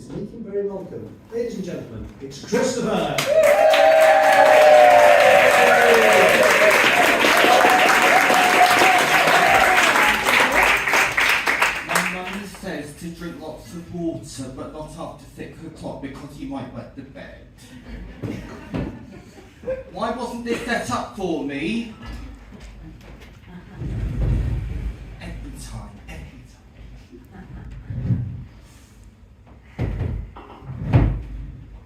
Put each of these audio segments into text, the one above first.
Make him very welcome. Ladies and gentlemen, it's Christopher! My mum says to drink lots of water, but not after 6 o'clock because you might wet the bed. Why wasn't this set up for me? Every time.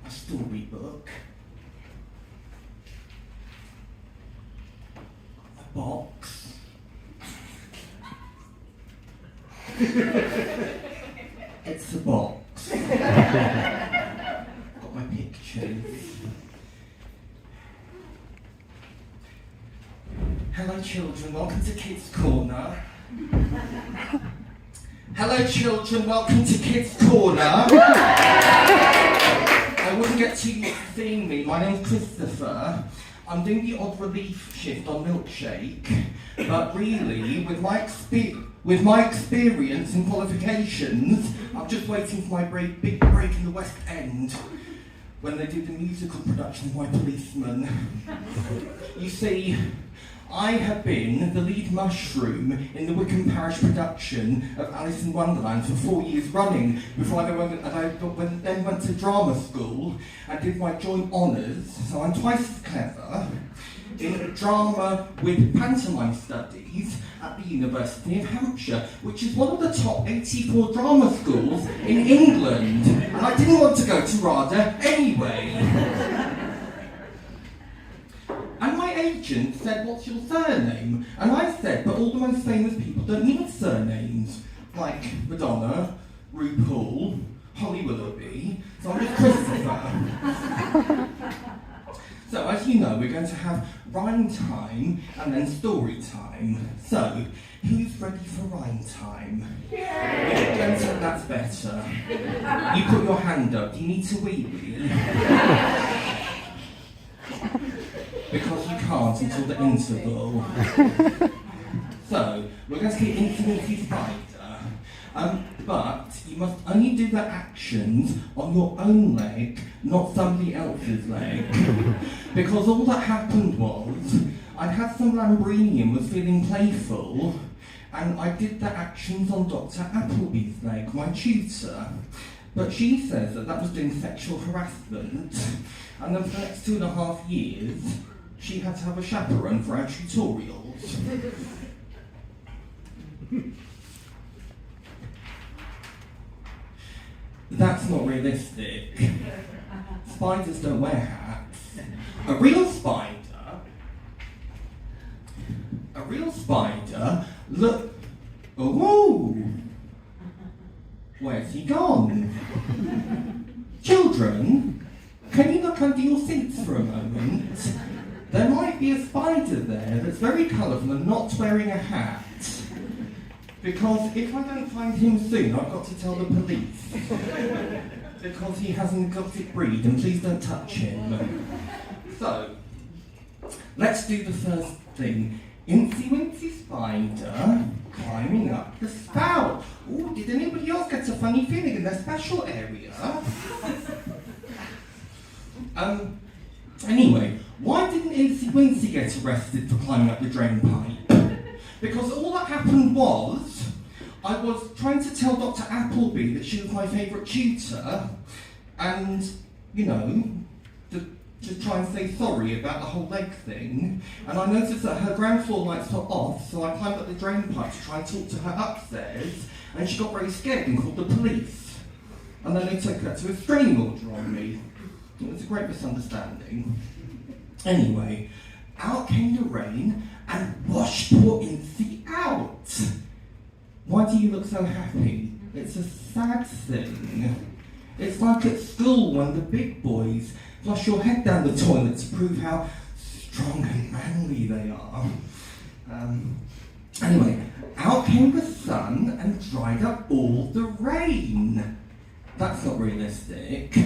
A storybook. A box. It's a box. Got my pictures. Hello children, welcome to Kids Corner. Hello children, welcome to Kids Corner. I wouldn't get too used to seeing me. My name's Christopher. I'm doing the odd relief shift on Milkshake, but really, with my experience and qualifications, I'm just waiting for my big break in the West End, when they do the musical production of My Policeman. You see, I have been the lead mushroom in the Wickham Parish production of Alice in Wonderland for 4 years running, before I then went to drama school and did my joint honours, so I'm twice as clever, in drama with pantomime studies at the University of Hampshire, which is one of the top 84 drama schools in England. And I didn't want to go to RADA anyway. And my agent said, "What's your surname?" And I said, "But all the most famous people don't need surnames, like Madonna, RuPaul, Holly Willoughby, so I'm just Christopher." So, as you know, we're going to have rhyme time and then story time. So, who's ready for rhyme time? Yay! That's better. You put your hand up. Do you need to wee-wee? Because you can't until the interval. So, we're going to get Incy-Wincy spider. But you must only do the actions on your own leg, not somebody else's leg. Because all that happened was, I'd had some Lambrini and was feeling playful, and I did the actions on Dr. Appleby's leg, my tutor. But she says that was doing sexual harassment, and then for the next 2.5 years, she had to have a chaperone for our tutorials. That's not realistic. Spiders don't wear hats. A real spider, look, oh, where's he gone? Children, can you look under your seats for a moment? There might be a spider there that's very colourful and not wearing a hat. Because if I don't find him soon, I've got to tell the police. Because he has an exotic breed, and please don't touch him. So, let's do the first thing. Incy-Wincy spider climbing up the spout. Ooh, did anybody else get a funny feeling in their special area? Anyway, why didn't Incy-Wincy get arrested for climbing up the drain pipe? Because all that happened was, I was trying to tell Dr. Appleby that she was my favourite tutor, and, you know, to try and say sorry about the whole leg thing, and I noticed that her ground floor lights were off, so I climbed up the drain pipe to try and talk to her upstairs, and she got very scared and called the police. And then they took her to a restraining order on me. It was a great misunderstanding. Anyway, out came the rain and washed poor Incy out. Why do you look so happy? It's a sad thing. It's like at school when the big boys flush your head down the toilet to prove how strong and manly they are. Anyway, out came the sun and dried up all the rain. That's not realistic.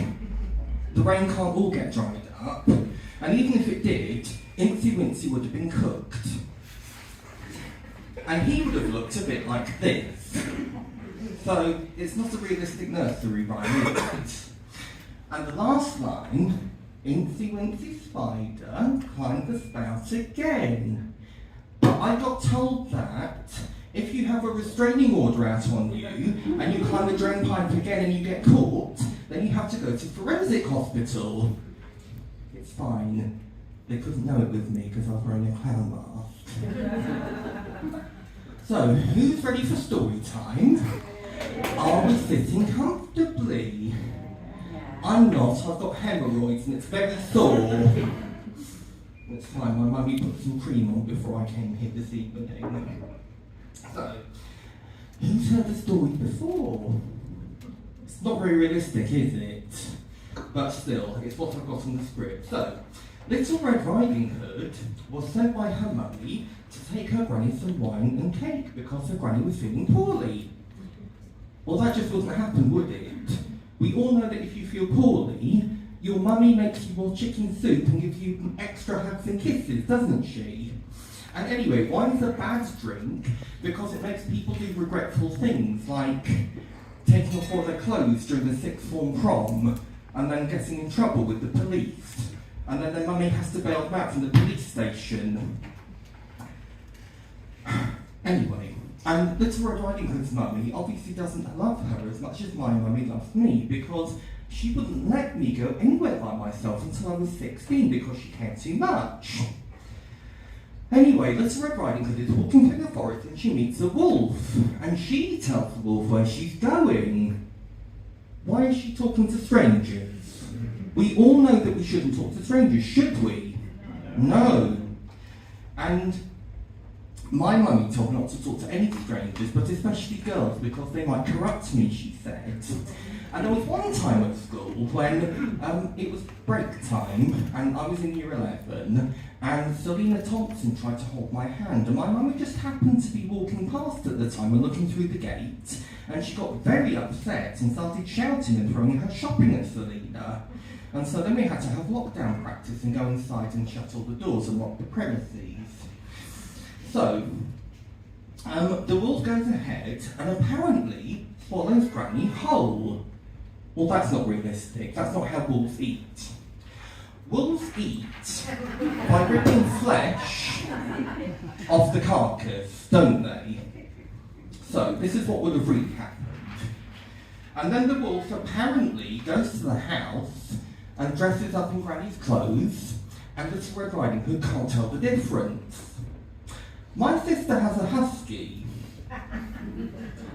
The rain can't all get dried up. And even if it did, Incy-Wincy would have been cooked. And he would have looked a bit like this. So it's not a realistic nursery rhyme, is it? And the last line, Incy-Wincy spider climbed the spout again. But I got told that if you have a restraining order out on you and you climb the drain pipe again and you get caught, then you have to go to forensic hospital. It's fine. They couldn't know it was me because I was wearing a clown mask. So, who's ready for story time? Are we sitting comfortably? I'm not, I've got hemorrhoids and it's very sore. It's fine, my mummy put some cream on before I came here this evening. So, who's heard the story before? It's not very realistic, is it? But still, it's what I've got on the script. So, Little Red Riding Hood was sent by her mummy to take her granny some wine and cake because her granny was feeling poorly. Well, that just wouldn't happen, would it? We all know that if you feel poorly, your mummy makes you more chicken soup and gives you extra hugs and kisses, doesn't she? And anyway, wine's a bad drink because it makes people do regretful things, like taking off all their clothes during the sixth form prom and then getting in trouble with the police. And then their mummy has to bail them out from the police station. Anyway, and Little Red Riding Hood's mummy obviously doesn't love her as much as my mummy loves me because she wouldn't let me go anywhere by myself until I was 16 because she cared too much. Anyway, Little Red Riding Hood is walking through the forest and she meets a wolf. And she tells the wolf where she's going. Why is she talking to strangers? We all know that we shouldn't talk to strangers, should we? No. And my mummy told me not to talk to any strangers, but especially girls, because they might corrupt me, she said. And there was one time at school when it was break time, and I was in year 11, and Selena Thompson tried to hold my hand, and my mummy just happened to be walking past at the time and looking through the gate, and she got very upset and started shouting and throwing her shopping at Selena. And so then we had to have lockdown practice and go inside and shut all the doors and lock the premises. So, the wolf goes ahead and apparently swallows Granny whole. Well, that's not realistic. That's not how wolves eat. Wolves eat by ripping flesh off the carcass, don't they? So, this is what would have really happened. And then the wolf apparently goes to the house and dresses up in Granny's clothes, and Little Red Riding Hood can't tell the difference. My sister has a husky.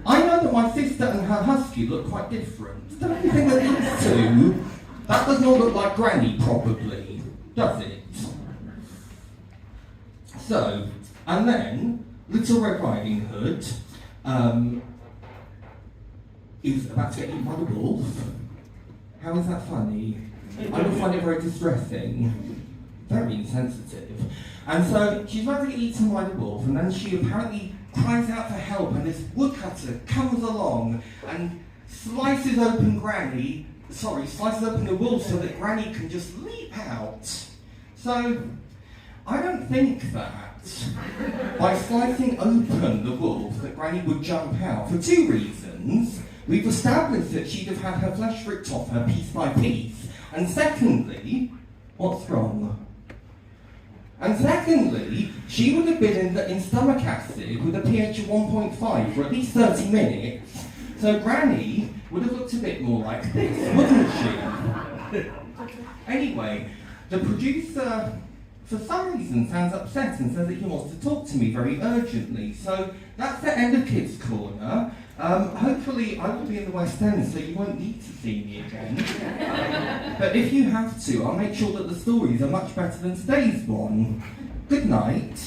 I know that my sister and her husky look quite different. Don't you think that these two, that does not look like Granny, probably, does it? So, and then Little Red Riding Hood is about to get eaten by the wolf. How is that funny? I would find it very distressing. Very insensitive. And so she's about to get eaten by the wolf, and then she apparently cries out for help, and this woodcutter comes along and slices open the wolf so that Granny can just leap out. So, I don't think that by slicing open the wolf that Granny would jump out for two reasons. We've established that she'd have had her flesh ripped off her piece by piece. And secondly, what's wrong? And secondly, she would have been in stomach acid with a pH of 1.5 for at least 30 minutes. So Granny would have looked a bit more like this, wouldn't she? Anyway, the producer, for some reason, sounds upset and says that he wants to talk to me very urgently. So that's the end of Kids Corner. Hopefully I will be in the West End, so you won't need to see me again. But if you have to, I'll make sure that the stories are much better than today's one. Good night.